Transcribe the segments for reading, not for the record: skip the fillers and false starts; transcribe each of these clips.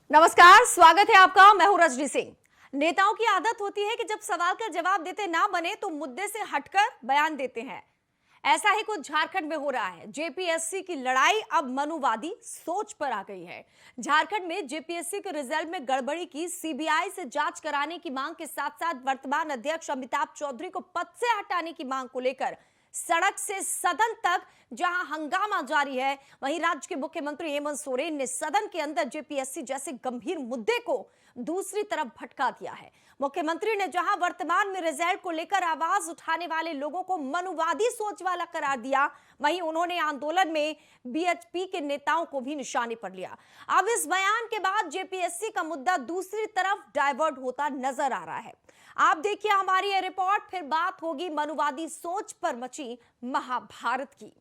नमस्कार, स्वागत है आपका। मैं हूं रजनी सिंह। नेताओं की आदत होती है कि जब सवाल का जवाब देते ना बने तो मुद्दे से हटकर बयान देते हैं। ऐसा ही कुछ झारखंड में हो रहा है। जेपीएससी की लड़ाई अब मनुवादी सोच पर आ गई है। झारखंड में जेपीएससी के रिजल्ट में गड़बड़ी की सीबीआई से जांच कराने की मांग के साथ साथ वर्तमान अध्यक्ष अमिताभ चौधरी को पद से हटाने की मांग को लेकर सड़क से सदन तक जहां हंगामा जारी है, वहीं राज्य के मुख्यमंत्री हेमंत सोरेन ने सदन के अंदर जेपीएससी जैसे गंभीर मुद्दे को दूसरी तरफ भटका दिया है। मुख्यमंत्री ने जहां वर्तमान में रिजल्ट को लेकर आवाज उठाने वाले लोगों को मनुवादी सोच वाला करार दिया, वहीं उन्होंने आंदोलन में बीएचपी के नेताओं को भी निशाने पर लिया। अब इस बयान के बाद जेपीएससी का मुद्दा दूसरी तरफ डाइवर्ट होता नजर आ रहा है। आप देखिए हमारी ये रिपोर्ट, फिर बात होगी मनुवादी सोच पर मची महाभारत की।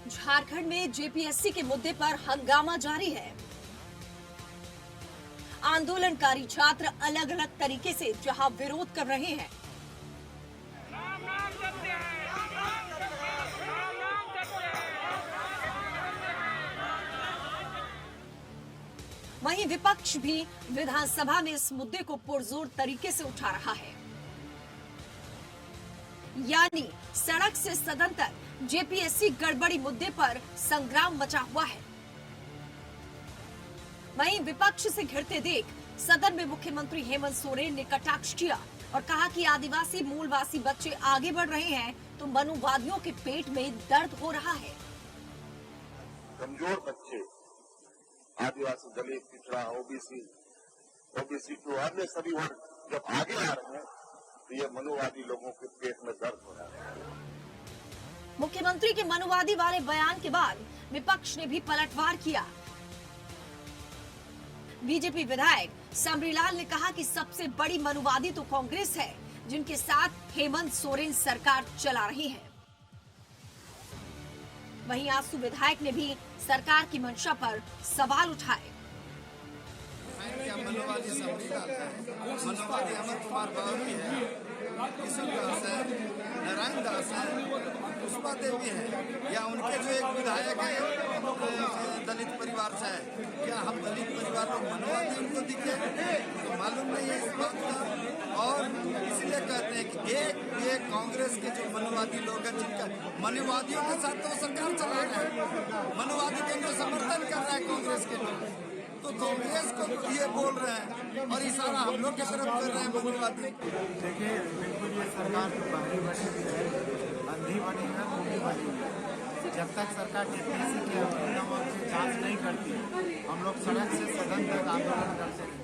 झारखंड में जेपीएससी के मुद्दे पर हंगामा जारी है। आंदोलनकारी छात्र अलग अलग तरीके से जहां विरोध कर रहे हैं, वहीं विपक्ष भी विधानसभा में इस मुद्दे को पुरजोर तरीके से उठा रहा है। यानी सड़क से सदन तक जेपीएससी गड़बड़ी मुद्दे पर संग्राम मचा हुआ है। वहीं विपक्ष से घिरते देख सदन में मुख्यमंत्री हेमंत सोरेन ने कटाक्ष किया और कहा कि आदिवासी मूलवासी बच्चे आगे बढ़ रहे हैं तो मनुवादियों के पेट में दर्द हो रहा है। कमजोर बच्चे, आदिवासी, दलित, पिछड़ा, ओबीसी टू अन्य सभी वर्ग जब आगे आ रहे हैं तो ये मनुवादी लोगों के पेट में दर्द हो रहा है। मुख्यमंत्री के मनुवादी वाले बयान के बाद विपक्ष ने भी पलटवार किया। बीजेपी विधायक समरीलाल ने कहा कि सबसे बड़ी मनुवादी तो कांग्रेस है, जिनके साथ हेमंत सोरेन सरकार चला रही है। वहीं आसू विधायक ने भी सरकार की मंशा पर सवाल उठाए। मनोवादी समरीलाल है, मनोवादी अमर कुमार बाबू है, किशोर दास है, नारायण दास है, पुष्पा देवी है, या उनके जो एक विधायक है दलित परिवार से है। क्या हम दलित परिवार को मनोवादी उनको दिखे? तो मालूम नहीं है इस बात का। और इसलिए कहते हैं कि ये कांग्रेस के जो मनोवादी लोग हैं, जिनका मनोवादियों के साथ तो सरकार चला रहे हैं, मनोवादी के जो समर्थन कर रहे हैं कांग्रेस के लोग, तो कांग्रेस को ये बोल रहे हैं और इशारा हम लोग की तरफ कर रहे हैं मनोवादी। देखिए, बिल्कुल ये सरकार तो बाहरी बनी है, अंधी बनी है, मूली बनी है। जब तक सरकार जेपीएससी के परिणामों की जांच नहीं करती, हम लोग सड़क से सदन तक आंदोलन करते हैं।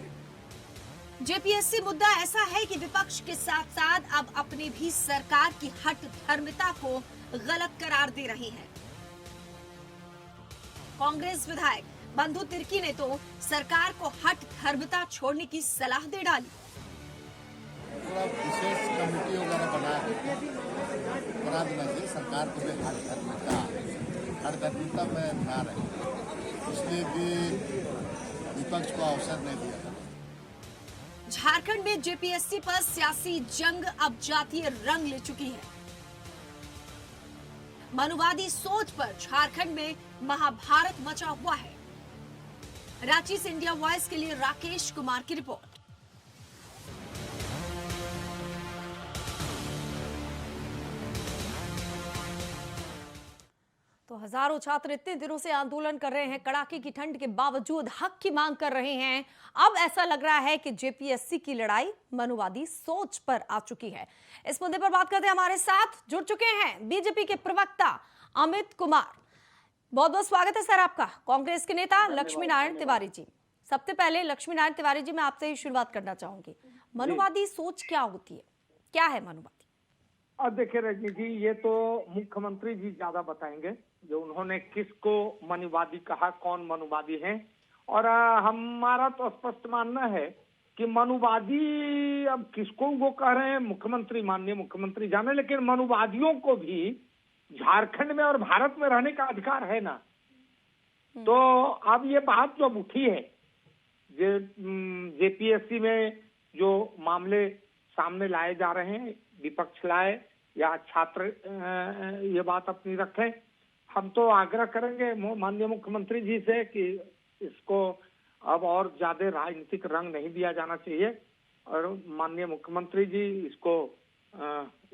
जेपीएससी मुद्दा ऐसा है कि विपक्ष के साथ साथ अब अपनी भी सरकार की हठ धर्मिता को गलत करार दे रही है। कांग्रेस विधायक बंधु तिर्की ने तो सरकार को हठ धर्मिता छोड़ने की सलाह दे डाली। थोड़ा विशेष कमेटी वगैरह बना देना चाहिए, सरकार को भी हठ धर्मिता में ना रहे, इसलिए भी विपक्ष को अवसर नहीं दिया। झारखंड में जेपीएससी पर सियासी जंग अब जातीय रंग ले चुकी है। मनुवादी सोच पर झारखंड में महाभारत मचा हुआ है। रांची से इंडिया वॉइस के लिए राकेश कुमार की रिपोर्ट। तो हजारों छात्र इतने दिनों से आंदोलन कर रहे हैं, कड़ाके की ठंड के बावजूद हक की मांग कर रहे हैं। अब ऐसा लग रहा है कि जेपीएससी की लड़ाई मनुवादी सोच पर आ चुकी है। इस मुद्दे पर बात करते हैं, हमारे साथ जुड़ चुके हैं बीजेपी के प्रवक्ता अमित कुमार। बहुत बहुत स्वागत है सर आपका। कांग्रेस के नेता लक्ष्मी नारायण तिवारी जी, सबसे पहले लक्ष्मी नारायण तिवारी जी, मैं आपसे ही शुरुआत करना चाहूंगी। मनुवादी सोच क्या होती है, क्या है मनुवादी? अब देखिए रजनी जी, ये तो मुख्यमंत्री जी ज्यादा बताएंगे, जो उन्होंने किसको मनुवादी कहा, कौन मनुवादी है। और हमारा तो स्पष्ट मानना है कि मनुवादी अब किसको वो कह रहे हैं, मुख्यमंत्री, माननीय मुख्यमंत्री जाने, लेकिन मनुवादियों को भी झारखंड में और भारत में रहने का अधिकार है ना। तो अब ये बात जब उठी है, जेपीएससी में जो मामले सामने लाए जा रहे हैं, विपक्ष लाए या छात्र ये बात अपनी रखें, हम तो आग्रह करेंगे माननीय मुख्यमंत्री जी से कि इसको अब और ज्यादा राजनीतिक रंग नहीं दिया जाना चाहिए और माननीय मुख्यमंत्री जी इसको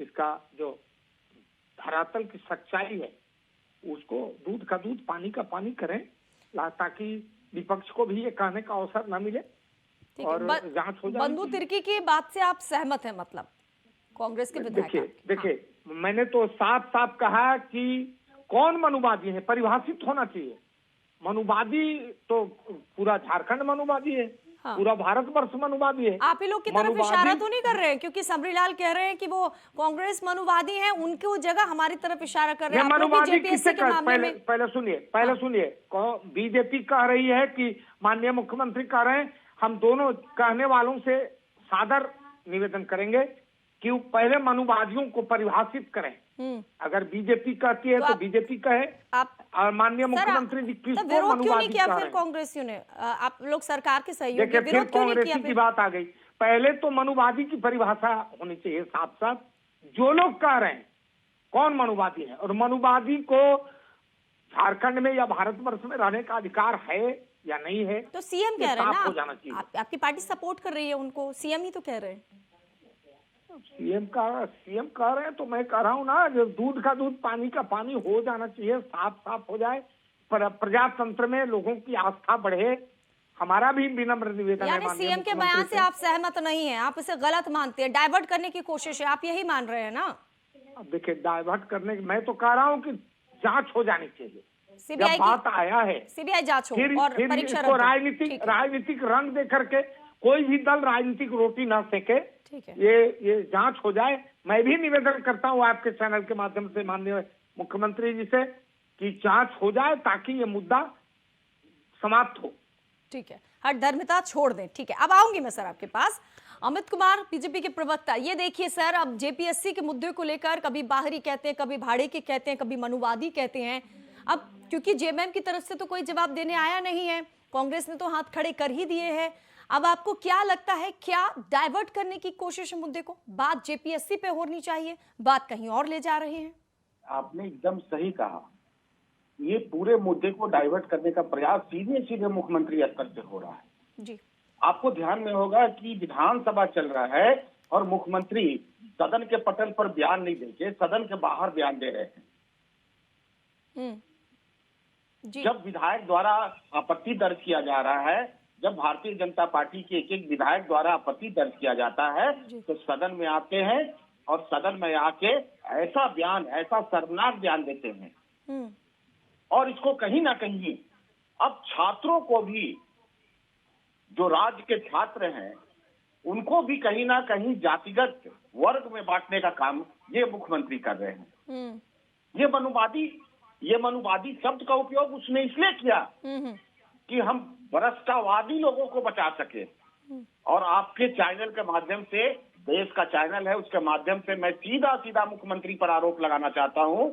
इसका जो धरातल की सच्चाई है उसको दूध का दूध पानी का पानी करें, ताकि विपक्ष को भी ये कहने का अवसर न मिले और जांच हो जाए। बंधु तिर्की की बात से आप सहमत हैं? मतलब कांग्रेस के विधायक देखिए मैंने तो साफ साफ कहा कि कौन मनुवादी है परिभाषित होना चाहिए। मनुवादी तो पूरा झारखंड मनुवादी है, पूरा भारतवर्ष मनुवादी है। आप ही लोग की तरफ इशारा तो नहीं कर रहे हैं? क्योंकि समरीलाल कह रहे हैं कि वो कांग्रेस मनुवादी है, उनकी वो जगह हमारी तरफ इशारा कर रहे हैं। मनुवादी किससे पहले सुनिए बीजेपी कह रही है कि माननीय मुख्यमंत्री कह रहे हैं, हम दोनों कहने वालों से सादर निवेदन करेंगे कि वो पहले मनुवादियों को परिभाषित करें। अगर बीजेपी कहती है तो बीजेपी कहे, और माननीय मुख्यमंत्री जी किसको मनुवादी किया फिर कांग्रेसियों ने? आप लोग सरकार के सहयोग के विरोध क्यों नहीं किया? की बात आ गई। पहले तो मनुवादी की परिभाषा होनी चाहिए साफ साफ, जो लोग कह रहे हैं कौन मनुवादी है और मनुवादी को झारखंड में या भारतवर्ष में रहने का अधिकार है या नहीं है। तो सीएम कह रहे हैं ना, आपकी पार्टी सपोर्ट कर रही है उनको, सीएम ही तो कह रहे हैं। सीएम कह रहे हैं तो मैं कह रहा हूँ ना, जो दूध का दूध पानी का पानी हो जाना चाहिए, साफ साफ हो जाए, प्रजातंत्र में लोगों की आस्था बढ़े। हमारा भी विनम्र निवेदन है। सीएम के बयान से आप सहमत नहीं है, आप इसे गलत मानते हैं, डाइवर्ट करने की कोशिश है, आप यही मान रहे हैं ना? अब देखिए डाइवर्ट करने की मैं तो कह रहा हूँ कि जांच हो जानी चाहिए। सीबीआई बात आया है सीबीआई जांच हो और परीक्षा राजनीतिक रंग दे करके कोई भी दल राजनीतिक रोटी ना सेके, ये जांच हो जाए। मैं भी निवेदन करता हूं आपके चैनल के माध्यम से माननीय मुख्यमंत्री जी से कि जांच हो जाए ताकि ये मुद्दा समाप्त हो। ठीक है, हर धर्मिता छोड़ दें। ठीक है, अब आऊंगी मैं सर आपके पास। अमित कुमार बीजेपी के प्रवक्ता, ये देखिए सर, अब जेपीएससी के मुद्दे को लेकर कभी बाहरी कहते हैं, कभी भाड़े के कहते हैं, कभी मनुवादी कहते हैं। अब क्योंकि जेएमएम की तरफ से तो कोई जवाब देने आया नहीं है, कांग्रेस ने तो हाथ खड़े कर ही दिए हैं। अब आपको क्या लगता है, क्या डाइवर्ट करने की कोशिश है मुद्दे को? बात जेपीएससी पे होनी चाहिए, बात कहीं और ले जा रहे हैं। आपने एकदम सही कहा, ये पूरे मुद्दे को डाइवर्ट करने का प्रयास सीधे सीधे मुख्यमंत्री स्तर से हो रहा है जी। आपको ध्यान में होगा कि विधानसभा चल रहा है और मुख्यमंत्री सदन के पटल पर बयान नहीं देके सदन के बाहर बयान दे रहे हैं। जी। जब विधायक द्वारा आपत्ति दर्ज किया जा रहा है, जब भारतीय जनता पार्टी के एक विधायक द्वारा आपत्ति दर्ज किया जाता है तो सदन में आते हैं और सदन में आके ऐसा बयान, ऐसा शर्मनाक बयान देते हैं। और इसको कहीं ना कहीं अब छात्रों को भी, जो राज्य के छात्र हैं, उनको भी कहीं ना कहीं जातिगत वर्ग में बांटने का काम ये मुख्यमंत्री कर रहे हैं। ये मनुवादी शब्द का उपयोग उसने इसलिए किया कि हम भ्रष्टवादी लोगों को बचा सके। और आपके चैनल के माध्यम से, देश का चैनल है, उसके माध्यम से मैं सीधा मुख्यमंत्री पर आरोप लगाना चाहता हूं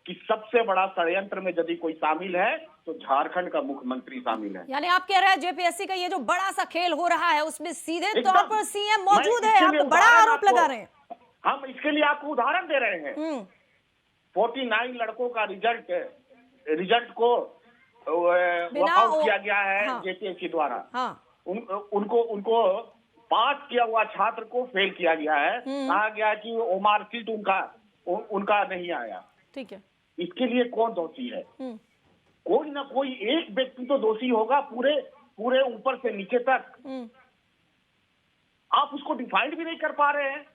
कि सबसे बड़ा षड्यंत्र में यदि कोई शामिल है तो झारखंड का मुख्यमंत्री शामिल है। यानी आप कह रहे हैं जेपीएससी का ये जो बड़ा सा खेल हो रहा है उसमें सीधे तौर पर सीएम मौजूद है, आप बड़ा आरोप लगा रहे हैं। हम इसके लिए आपको उदाहरण दे रहे हैं। 49 लड़कों का रिजल्ट को वॉकआउट किया गया है जेपीएससी द्वारा। उनको पास किया हुआ छात्र को फेल किया गया है। कहा गया कि वो मार्कशीट उनका नहीं आया। ठीक है, इसके लिए कौन दोषी है? कोई ना कोई एक व्यक्ति तो दोषी होगा, पूरे ऊपर से नीचे तक। आप उसको डिफाइंड भी नहीं कर पा रहे हैं,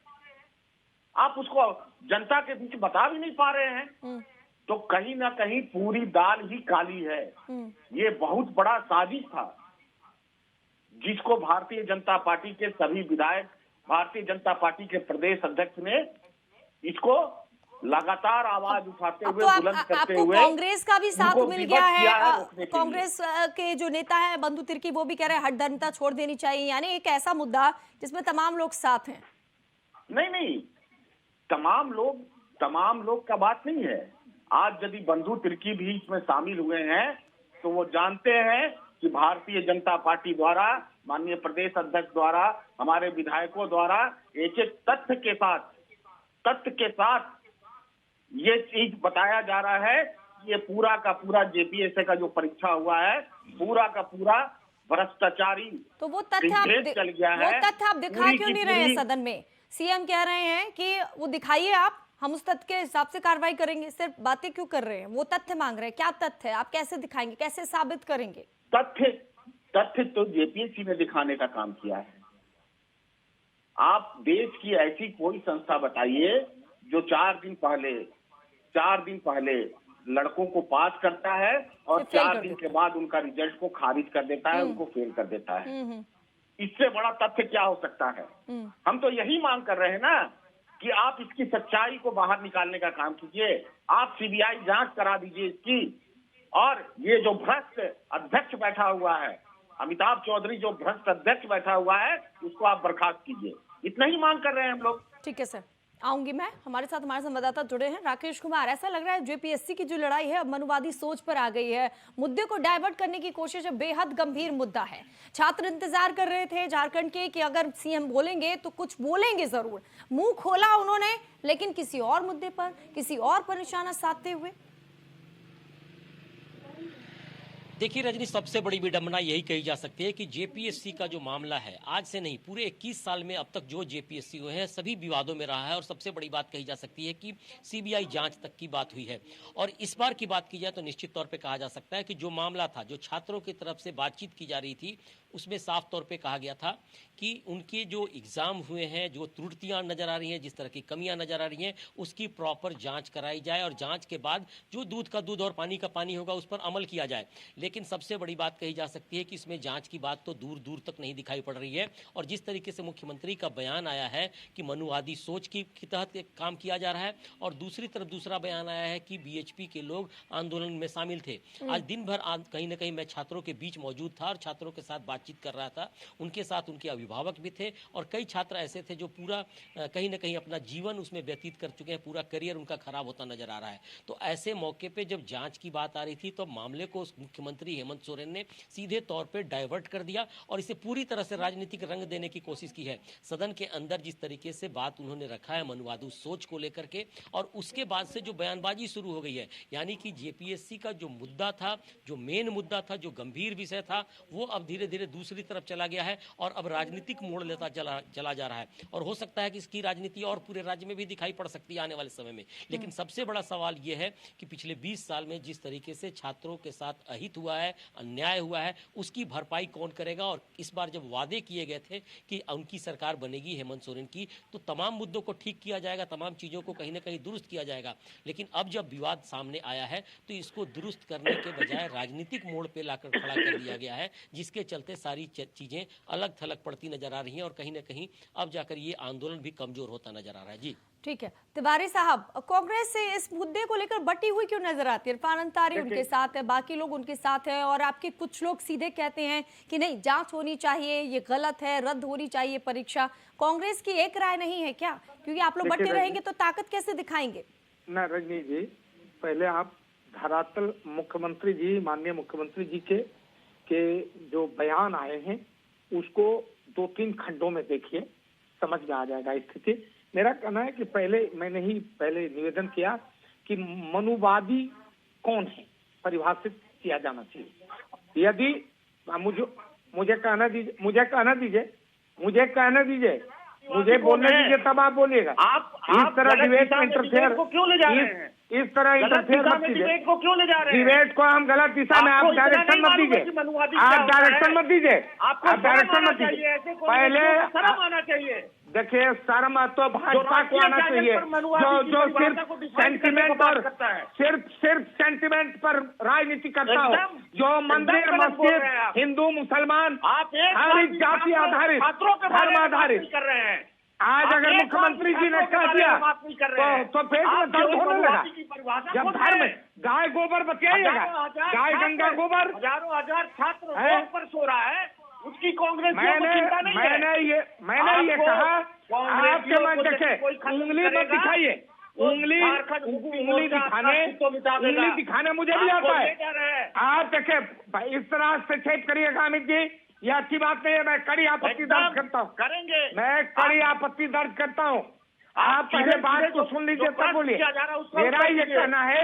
आप उसको जनता के बीच बता भी नहीं पा रहे हैं, तो कहीं ना कहीं पूरी दाल ही काली है। ये बहुत बड़ा साजिश था जिसको भारतीय जनता पार्टी के सभी विधायक, भारतीय जनता पार्टी के प्रदेश अध्यक्ष ने इसको लगातार आवाज उठाते हुए, बुलंद करते हुए, कांग्रेस का भी साथ मिल गया है। कांग्रेस के जो नेता है बंधु तिर्की, वो भी कह रहे हैं हठधर्मिता छोड़ देनी चाहिए, यानी एक ऐसा मुद्दा जिसमें तमाम लोग साथ हैं। नहीं, तमाम लोग का बात नहीं है। आज यदि बंधु तिर्की भी इसमें शामिल हुए हैं तो वो जानते हैं कि भारतीय जनता पार्टी द्वारा, माननीय प्रदेश अध्यक्ष द्वारा, हमारे विधायकों द्वारा एक एक तथ्य के साथ ये चीज बताया जा रहा है। ये पूरा का पूरा जेपीएससी का जो परीक्षा हुआ है, पूरा का पूरा भ्रष्टाचारी तो वो तथ्य आप दिखा क्यों नहीं रहे हैं सदन में? सीएम कह रहे हैं कि वो दिखाइए आप, हम उस तथ्य के हिसाब से कार्रवाई करेंगे। सिर्फ बातें क्यों कर रहे हैं? वो तथ्य मांग रहे हैं। क्या तथ्य है? आप कैसे दिखाएंगे, कैसे साबित करेंगे? तथ्य तो जेपीएससी ने दिखाने का काम किया है। आप देश की ऐसी कोई संस्था बताइए जो 4 दिन पहले लड़कों को पास करता है और 4 दिन के बाद उनका रिजल्ट को खारिज कर देता है, उनको फेल कर देता है। इससे बड़ा तथ्य क्या हो सकता है? हम तो यही मांग कर रहे हैं ना कि आप इसकी सच्चाई को बाहर निकालने का काम कीजिए। आप सीबीआई जांच करा दीजिए इसकी, और ये जो भ्रष्ट अध्यक्ष बैठा हुआ है, अमिताभ चौधरी जो भ्रष्ट अध्यक्ष बैठा हुआ है, उसको आप बर्खास्त कीजिए। इतना ही मांग कर रहे हैं हम लोग। ठीक है सर, आऊंगी मैं। हमारे साथ हमारे संवाददाता जुड़े हैं राकेश कुमार। ऐसा लग रहा है जेपीएससी की जो लड़ाई है अब मनुवादी सोच पर आ गई है। मुद्दे को डाइवर्ट करने की कोशिश है। बेहद गंभीर मुद्दा है। छात्र इंतजार कर रहे थे झारखंड के कि अगर सीएम बोलेंगे तो कुछ बोलेंगे जरूर। मुंह खोला उन्होंने, लेकिन किसी और मुद्दे पर, किसी और पर निशाना साधते हुए। देखिए रजनी, सबसे बड़ी विडंबना यही कही जा सकती है कि जेपीएससी का जो मामला है, आज से नहीं पूरे 21 साल में अब तक जो जेपीएससी हुए हैं सभी विवादों में रहा है। और सबसे बड़ी बात कही जा सकती है कि सीबीआई जांच तक की बात हुई है। और इस बार की बात की जाए तो निश्चित तौर पे कहा जा सकता है कि जो मामला था, जो छात्रों की तरफ से बातचीत की जा रही थी, उसमें साफ तौर पे कहा गया था कि उनके जो एग्ज़ाम हुए हैं, जो त्रुटियां नज़र आ रही हैं, जिस तरह की कमियां नज़र आ रही हैं, उसकी प्रॉपर जांच कराई जाए और जांच के बाद जो दूध का दूध और पानी का पानी होगा उस पर अमल किया जाए। लेकिन सबसे बड़ी बात कही जा सकती है कि इसमें जांच की बात तो दूर दूर तक नहीं दिखाई पड़ रही है। और जिस तरीके से मुख्यमंत्री का बयान आया है कि मनुवादी सोच की तहत काम किया जा रहा है, और दूसरी तरफ दूसरा बयान आया है कि बीएचपी के लोग आंदोलन में शामिल थे। आज दिन भर कहीं ना कहीं मैं छात्रों के बीच मौजूद था और छात्रों के साथ बातचीत कर रहा था। उनके साथ उनके अभिभावक भी थे और कई छात्र ऐसे थे जो पूरा कहीं ना कहीं अपना जीवन उसमें व्यतीत कर चुके हैं, पूरा करियर उनका खराब होता नजर आ रहा है। तो ऐसे मौके पे जब जांच की बात आ रही थी तो मामले को मुख्यमंत्री हेमंत सोरेन ने सीधे तौर पे डाइवर्ट कर दिया और इसे पूरी तरह से राजनीतिक रंग देने की कोशिश की है। सदन के अंदर जिस तरीके से बात उन्होंने रखा है मनुवादी सोच को लेकर के, और उसके बाद से जो बयानबाजी शुरू हो गई है, यानी कि जेपीएससी का जो मुद्दा था, जो मेन मुद्दा था, जो गंभीर विषय था, वो अब धीरे धीरे दूसरी तरफ चला गया है और अब राजनीतिक मोड़ लेता चला जा रहा है। और हो सकता है कि इसकी राजनीति और पूरे राज्य में भी दिखाई पड़ सकती है आने वाले समय में। लेकिन सबसे बड़ा सवाल यह है कि पिछले 20 साल में जिस तरीके से छात्रों के साथ अहित हुआ है, अन्याय हुआ है, उसकी भरपाई कौन करेगा। और इस बार जब वादे किए गए थे कि उनकी सरकार बनेगी हेमंत सोरेन की, तो तमाम मुद्दों को ठीक किया जाएगा, तमाम चीज़ों को कहीं ना कहीं दुरुस्त किया जाएगा। लेकिन अब जब विवाद सामने आया है तो इसको दुरुस्त करने के बजाय राजनीतिक मोड़ पे लाकर खड़ा कर दिया गया है, जिसके चलते सारी चीज़ें अलग थलग पड़ती नजर आ रही हैं और कहीं ना कहीं अब जाकर ये आंदोलन भी कमजोर होता नजर आ रहा है। जी ठीक है तिवारी साहब, कांग्रेस से इस मुद्दे को लेकर बटी हुई क्यों नजर आती है? इरफान अंसारी उनके साथ है, बाकी लोग उनके साथ है, और आपके कुछ लोग सीधे कहते हैं कि नहीं, जांच होनी चाहिए, ये गलत है, रद्द होनी चाहिए परीक्षा। कांग्रेस की एक राय नहीं है क्या? क्योंकि आप लोग बटे रहेंगे तो ताकत कैसे दिखाएंगे? ना रजनी जी, पहले आप धरातल मुख्यमंत्री जी, माननीय मुख्यमंत्री जी के जो बयान आए हैं उसको 2-3 खंडों में देखिए, समझ में आ जाएगा स्थिति। मेरा कहना है कि मैंने ही पहले निवेदन किया कि मनुवादी कौन है, परिभाषित किया जाना चाहिए। यदि मुझे कहना दीजिए, मुझे बोलने दीजिए, तब आप बोलिएगा। आप इस तरह डिबेट में इंटरफेयर को क्यों ले जा रहे हैं? इस तरह इंटरफेयर मत कीजिए। डिबेट को क्यों ले जा रहे हैं? डिबेट को हम गलत दिशा में, आप डायरेक्शन मत दीजिए, आप डायरेक्शन मत दीजिए, पहले आना चाहिए। देखिए, शर्म तो भाजपा को आना चाहिए, जो सिर्फ सेंटिमेंट पर राजनीति करता हो, जो मंदिर मस्जिद हिंदू मुसलमान हर जाति आधारित, धर्म आधारित कर रहे हैं। आज अगर मुख्यमंत्री जी ने कह दिया तो पेट में दर्द होने लगा। जब धर्म गाय गोबर बचाइएगा, गाय गंगा गोबर, हजारों छात्र रोड पर सो रहा है, उसकी कांग्रेस मैंने ये कहा, आपके मन देखे, उंगली मत दिखाइए, उंगली झारखंड उनको मुक्ति उंगली मोर्चा दिखाने अस्तित्व मिटा देगा। उंगली दिखाने मुझे भी आपको आता है। ये कह रहे हैं। आप देखिए इस तरह से छेद करिएगा अमित जी, ये अच्छी बात नहीं है। मैं कड़ी आपत्ति दर्ज करता हूँ, करेंगे। मैं कड़ी आपत्ति दर्ज करता हूँ। आप पहले बात को सुन लीजिए तब बोलिए। मेरा ये कहना है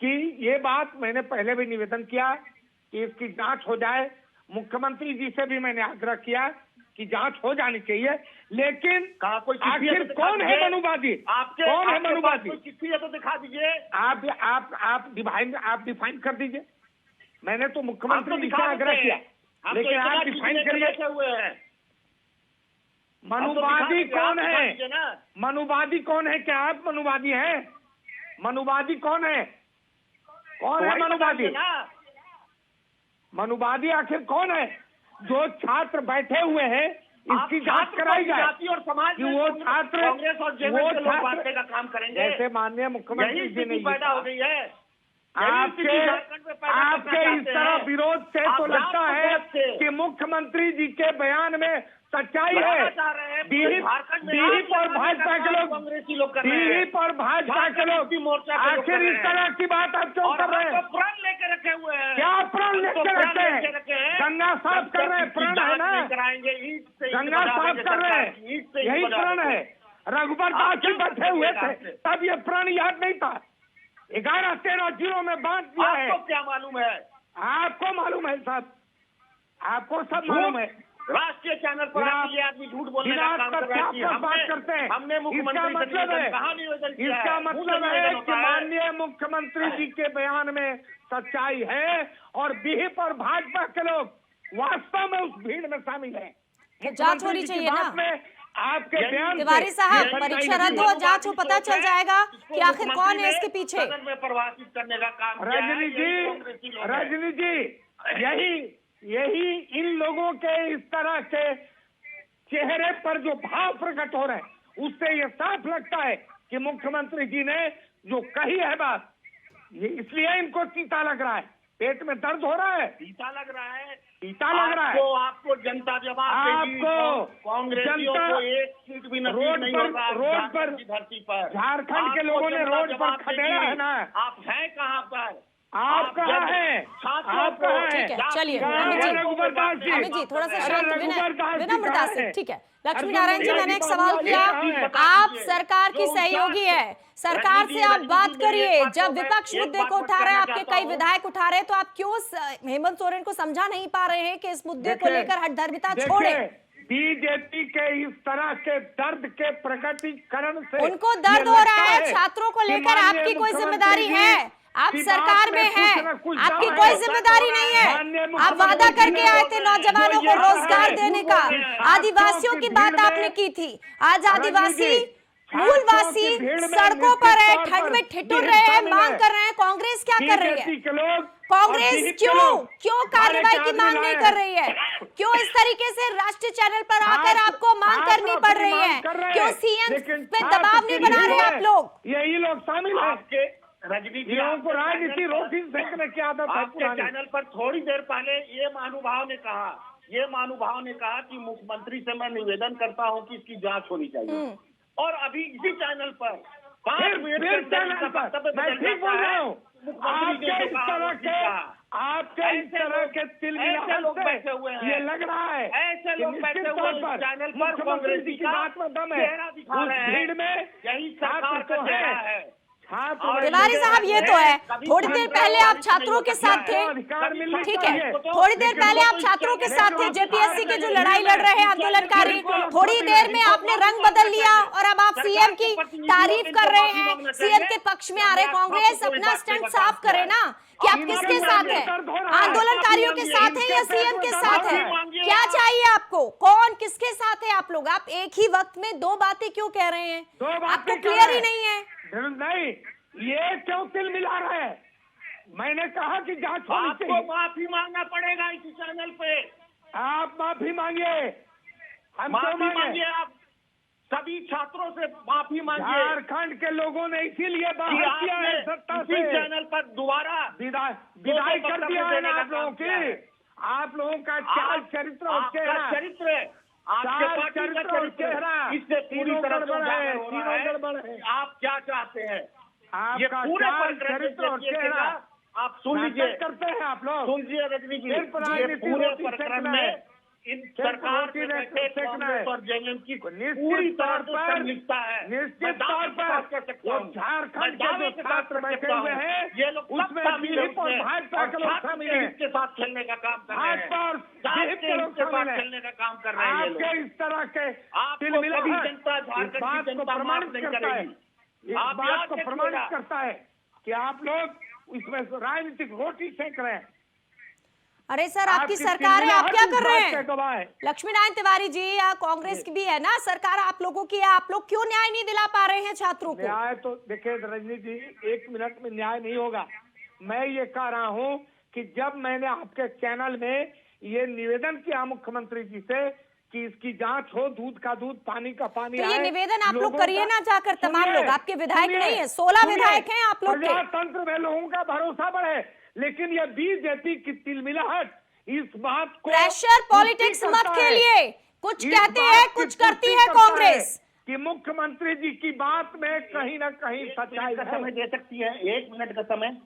कि ये बात मैंने पहले भी निवेदन किया कि इसकी जांच हो जाए। मुख्यमंत्री जी से भी मैंने आग्रह किया कि जांच हो जानी चाहिए, लेकिन आखिर कौन है मनुवादी? कौन है मनुवादी? चिट्ठी है तो दिखा दीजिए। आप डिफाइन कर दीजिए। मैंने तो मुख्यमंत्री जी से आग्रह किया, लेकिन आप डिफाइन करिए। हुए हैं मनुवादी कौन है? मनुवादी कौन है? क्या आप मनुवादी हैं? मनुवादी कौन है? कौन है मनुवादी? मनुवादी आखिर कौन है? जो छात्र बैठे हुए हैं इसकी जांच कराई जाए और समाज कि वो छात्र कांग्रेस और जेडीएस के लोग बांटने का काम करेंगे। जैसे माननीय मुख्यमंत्री जी ने पैदा हो गई है। आपके इस तरह विरोध से तो लगता है कि मुख्यमंत्री जी के बयान में सच्चाई है। बीहिप और भाजपा के लोग, बीहिप और भाजपा के लोग आखिर इस तरह की बात आप क्यों कर रहे हैं? प्रण लेके रखे हुए हैं। क्या प्रण लेके रखे हैं? गंगा साफ कर रहे हैं, प्रण है ना? गंगा साफ कर रहे हैं, यही प्रण है। रघुबर दास जी बैठे हुए थे तब ये प्रण याद नहीं था। 11-13 जिलों में बांट दिया है। आपको क्या मालूम है? आपको मालूम है साहब, आपको सब मालूम है। राष्ट्रीय चैनल पर ये आदमी झूठ बोलने का काम कर रहा है। बात करते हैं। हमने मुख्यमंत्री से कहा निवेदन किया है। इसका मतलब है कि माननीय मुख्यमंत्री जी के बयान में सच्चाई है और बीहिप और भाजपा के लोग वास्तव में उस भीड़ में शामिल हैं। जांच होनी चाहिए ना। आपके बयान तिवारी साहब, परीक्षा रद्द हो, जांच हो, पता चल जाएगा कि आखिर कौन है इसके पीछे। सदन में प्रवासित करने का काम रजनी जी यही इन लोगों के इस तरह के चेहरे पर जो भाव प्रकट हो रहे हैं उससे ये साफ लगता है कि मुख्यमंत्री जी ने जो कही है बात, ये इसलिए इनको चीता लग रहा है, पेट में दर्द हो रहा है, चीता लग रहा है, चीता लग रहा है। आपको जनता जवाब देगी। कांग्रेसियों को एक सीट भी नसीब नहीं होगा रोड पर धरती पर। झारखंड के लोगों ने रोड पर खदेड़ा है ना। आप हैं कहाँ पर? आप कहाँ हैं? आप कहाँ हैं? ठीक है, चलिए अमित जी थोड़ा सा शांत, विनम्र दास से। ठीक है, लक्ष्मी नारायण जी, मैंने एक सवाल किया। आप सरकार की सहयोगी है, सरकार से आप बात करिए। जब विपक्ष मुद्दे को उठा रहे हैं, आपके कई विधायक उठा रहे हैं, तो आप क्यों हेमंत सोरेन को समझा नहीं पा रहे हैं कि इस मुद्दे को लेकर हठधर्मिता छोड़े? बीजेपी के इस तरह के दर्द के प्रकटीकरण से उनको दर्द हो रहा है। छात्रों को लेकर आपकी कोई जिम्मेदारी है? आप सरकार में हैं, आपकी कोई जिम्मेदारी नहीं है। आप वादा करके आए थे नौजवानों को रोजगार देने का, आदिवासियों की बात आपने की थी। आज आदिवासी मूलवासी सड़कों पर है, ठंड में ठिठुर रहे हैं, मांग कर रहे हैं। कांग्रेस क्या कर रही है? कांग्रेस क्यों कार्रवाई की मांग नहीं कर रही है? क्यों इस तरीके से राष्ट्रीय चैनल पर आकर आपको मांग करनी पड़ रही है? क्यों सीएम पे दबाव नहीं बना रहे आप लोग? यही लोग शामिल हैं। राजनीति को राजनीति रोटी फेंकने की आदत है। आपके चैनल पर थोड़ी देर पहले ये महानुभाव ने कहा कि मुख्यमंत्री से मैं निवेदन करता हूं कि इसकी जांच होनी चाहिए, और अभी इसी चैनल पर 5 मिनट मैं ठीक बोल रहा हूँ। आपके इस तरह के ऐसे लोग बैठे हुए हैं, ये लग रहा है ऐसे लोग बैठे हुए हैं चैनल पर कांग्रेस की बात में दम है। दिखा रहे हैं, भीड़ में यही सरकार का चेहरा है। तिवारी साहब, ये तो है, थोड़ी देर पहले आप छात्रों के साथ थे, ठीक है, थोड़ी देर पहले आप छात्रों के साथ थे, जेपीएससी की जो लड़ाई लड़ रहे हैं आंदोलनकारी। थोड़ी देर में आपने रंग बदल लिया और अब आप सीएम की तारीफ कर रहे हैं, सीएम के पक्ष में आ रहे। कांग्रेस अपना स्टैंड साफ करे ना कि आप किसके साथ हैं, आंदोलनकारियों के साथ हैं या सीएम के साथ हैं? क्या चाहिए आपको? कौन किसके साथ है आप लोग? आप एक ही वक्त में दो बातें क्यों कह रहे हैं? आपको क्लियर ही नहीं है। नहीं, ये क्यों तिल मिला रहा है? मैंने कहा कि जांच होनी चाहिए। आपको माफी मांगना पड़ेगा इस चैनल पे। आप माफी मांगिए, हम माफी मांगिए, आप सभी छात्रों से माफी मांगिए। झारखंड के लोगों ने इसीलिए बाहर किया है सत्ता से। चैनल पर दोबारा विदाई कर दिया है आप लोगों की। आप लोगों का चाल चरित्र चरित्र आपके चाल, पार्टी का चरित्र और चरित्र चेहरा इससे पूरी तीनों तरह से गड़बड़ है, उजागर हो रहा तीनों गड़बड़ है। है। आप क्या चाहते हैं? ये आपका पूरे चाल, प्रकरण चरित्र और देखिए चेहरा आप सुन लीजिए, नाटक करते हैं आप लोग। सुनिए रजनी जी, सिर्फ ये राजनीति पूरे रोटी प्रकरण सेकना में है। इन सिर्फ सरकार रोटी में ने बैठे सेकना है। कांग्रेस और जेएमएम की निश्चित पूरी तौर तरह से पर संलिप्तता है। मैं निश्चित दावे तौर के साथ कह पर सकता वो हूं, झारखंड मैं के दावे जो के साथ छात्र कह बैठे सकता हुए हूं, हैं ये लोग सब उसमें शामिल हैं दिलीप और उसमें, भाजपा और के लोग छात्र शामिल के हैं। हित के साथ खेलने का काम कर रहे हैं, भाजपा और जात दिलीप के के हित लोग के शामिल साथ हैं। खेलने का काम कर रहे हैं ये आपके लोग। इस तरह के आपको तिलमिला कभी है, जनता इस झारखंड की बात को जनता माफ प्रमाणित नहीं करता है, करेगी। इस आप बात याद को रखिएगा। प्रमाणित करता है कि आप लोग इसमें राजनीतिक रोटी सेक रहे हैं। अरे सर, आपकी आपकी सरकार है, आप तिलमिलाहट क्या इस कर रहे बात का हैं? गवाह है। लक्ष्मी नारायण तिवारी जी, या कांग्रेस की भी है ना सरकार, आप लोगों की है, आप लोग क्यों न्याय नहीं दिला पा रहे हैं छात्रों को? न्याय तो देखिए रजनी जी, 1 मिनट में न्याय नहीं होगा। मैं ये कह रहा हूँ कि जब मैंने आपके चैनल में ये निवेदन किया मुख्यमंत्री जी से कि इसकी जांच हो, दूध का दूध, पानी का पानी तो ये आए, निवेदन आप लोग लोगों करिए का- ना जाकर, तमाम सुनिए, लोग, आपके विधायक सुनिए, नहीं है, 16 सुनिए, विधायक हैं आप लोग के। प्रजातंत्र में लोगों का भरोसा बढ़े, लेकिन ये बीजेपी की तिलमिलाहट इस बात को प्रेशर पॉलिटिक्स पुष्टि मत करता है। खेलिए, कुछ इस कहते बात हैं की कुछ करती पुष्टि है करता कांग्रेस। कि मुख्यमंत्री जी की बात में कहीं न कहीं एक सच्चाई मिनट का है। समय दे सकती है? 1 मिनट का समय।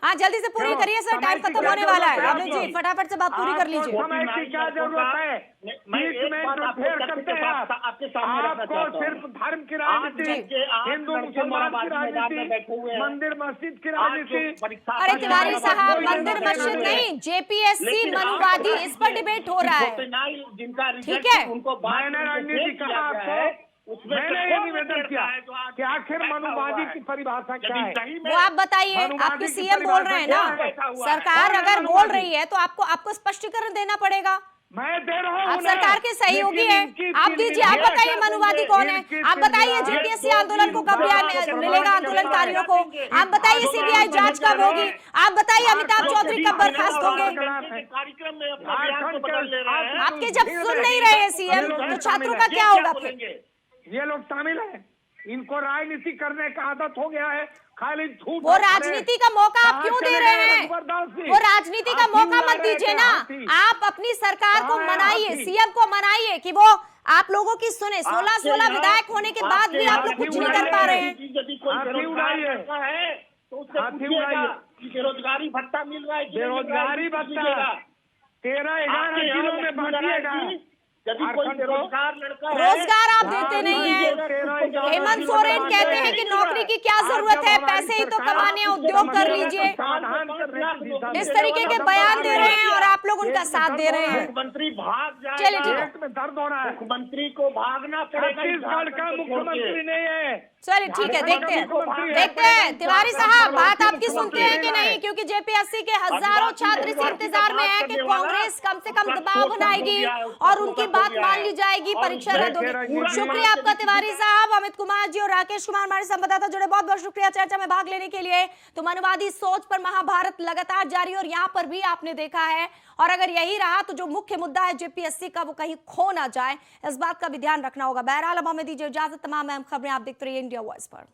हाँ, जल्दी से पूरी चलो, करिए सर, समय टाइम की खत्म क्या होने वाला है। जरूरत है रजनी जी, आपको? फटाफट से बात पूरी कर आपको लीजिए। समय की क्या जरूरत है? मैं बीच एक में बात जो आपको फेर तथ्य करते के हैं साथ आपके सामने रखना आपको चाहता हूं। सिर्फ धर्म की आज राजनीति, लड़के, आज हिंदू लड़के मुसलमान की मोराबादी मैदान में बैठे हुए राजनीति, हैं। मंदिर मस्जिद की आज जो राजनीति। परीक्षा अरे होने तिवारी वाला साहब, कोई मंदिर लेना मस्जिद देना नहीं, जेपीएससी लेकिन आप मनुवादी, बता इस पर दीजिए डिबेट हो रहा कि है। 49 जिनका ठीक रिजल्ट है। उनको बाद मैंने में राजनीति दे कहा दिया गया आपको, है, उसमें मैंने से ये कौन निवेदन लड़का किया है जो आज कि आखिर बैठा मनुवादी हुआ है? की परिभाषा क्या यदि है? सही में वो आप बताइए, मनुवादी आपके की सीएम बोल रहे हैं ना, परिभाषा क्या है? सरकार कौन है अगर बोल मनुवादी? रही है तो आपको स्पष्टीकरण देना पड़ेगा। मैं दे रहा हूँ आप उन्हें, सरकार के सहयोगी लेकिन हैं, इनकी आप दीजिए, आप तिलमिलाहट बताइए मनुवादी कौन है, इनकी आप बताइए तिलमिलाहट जेपीएससी तो आंदोलन को कब बात न्याय को मिलेगा प्रमाणित आंदोलनकारियों को, करता है। आप बताइए आंदोलन सीबीआई जांच कब होगी, आप बताइए अमिताभ चौधरी कब बर्खास्त होंगे। कार्यक्रम में अपना बयान को बदल ले रहे हैं। आपके जब सुन नहीं रहे हैं सीएम, तो छात्रों का क्या होगा फिर? ये लोग शामिल हैं, इनको राजनीति करने का आदत हो गया है, खाली झूठ। वो राजनीति का मौका आप क्यों दे रहे हैं? वो राजनीति का मौका मत दीजिए ना, आप अपनी सरकार को मनाइए, सीएम को मनाइए कि वो आप लोगों की सुने। 16 विधायक होने के बाद भी आप लोग कुछ नहीं कर पा रहे हैं। यदि कोई बेरोजगार लड़का है तो उससे पूछिएगा कि बेरोजगारी भत्ता मिल रहा है कि नहीं मिल रहा है, बेरोजगारी भत्ता पूछिएगा। 13-11 जिलों में बांटिएगा। यदि कोई बेरोजगार लड़का है, रोजगार आप देते नहीं है। हेमंत सोरेन कहते हैं कि नौकरी की क्या जरूरत है, पैसे ही तो कमाने हैं, उद्योग कर लीजिए। इस तरीके के बयान दे रहे हैं और आप लोग उनका साथ दे रहे हैं। मुख्यमंत्री भाग जाएगा। चलिए ठीक है, पेट में दर्द हो रहा है। मुख्यमंत्री को भागना पड़ेगा। छत्तीसगढ़ का मुख्यमंत्री नहीं है। चलिए ठीक है, देखते हैं तिवारी साहब बात आपकी सुनते हैं कि नहीं, क्योंकि जेपीएससी के हजारों छात्र इस इंतजार में हैं कि कांग्रेस कम से कम दबाव बनाएगी और उनकी बात मान ली जाएगी, परीक्षा रद्द होगी। शुक्रिया आपका तिवारी साहब। अमित कुमार जी और राकेश कुमार हमारे संवाददाता जुड़े, बहुत बहुत शुक्रिया चर्चा में भाग लेने के लिए। तो मनुवादी सोच पर महाभारत लगातार जारी, और यहाँ पर भी आपने देखा है, और अगर यही रहा तो जो मुख्य मुद्दा है जेपीएससी का वो कहीं खो ना जाए, इस बात का भी ध्यान रखना होगा। बहरहाल अब हमें दीजिए इजाजत, तमाम अहम खबरें आप देखते रहिए इंडिया वॉइस पर।